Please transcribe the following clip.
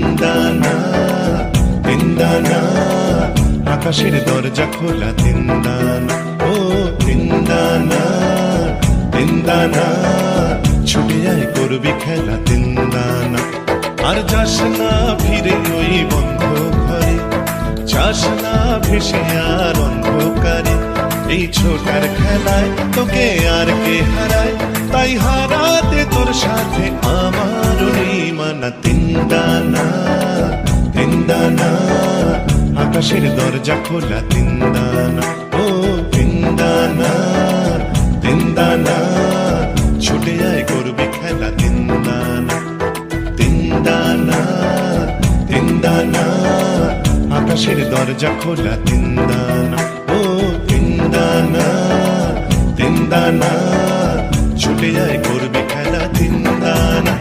তিনদানা তিনদানা, আকাশের দরজা খোলা তিনদানা, ও তিনদানা তিনদানা, ছুটে আয় করবি খেলা তিনদানা। আর যাস না ফিরে ওই বন্ধ ঘরে, যাস না ভেসে আর অন্ধকারে, এই ছোটার খেলায় তোকে আর কে হারায়, তাই হারাতে তোর সাথে আমার মানা। তিনদানা তিনদানা, আকাশের দরজা খোলা তিনদানা, ও তিনদানা তিনদানা, ছুটে আয় করবি খেলা তিনদানা। তিনদানা তিনদানা, আকাশের দরজা খোলা তিনদানা, ও তিনদানা তিনদানা, ছুটে আয় করবি খেলা তিনদানা।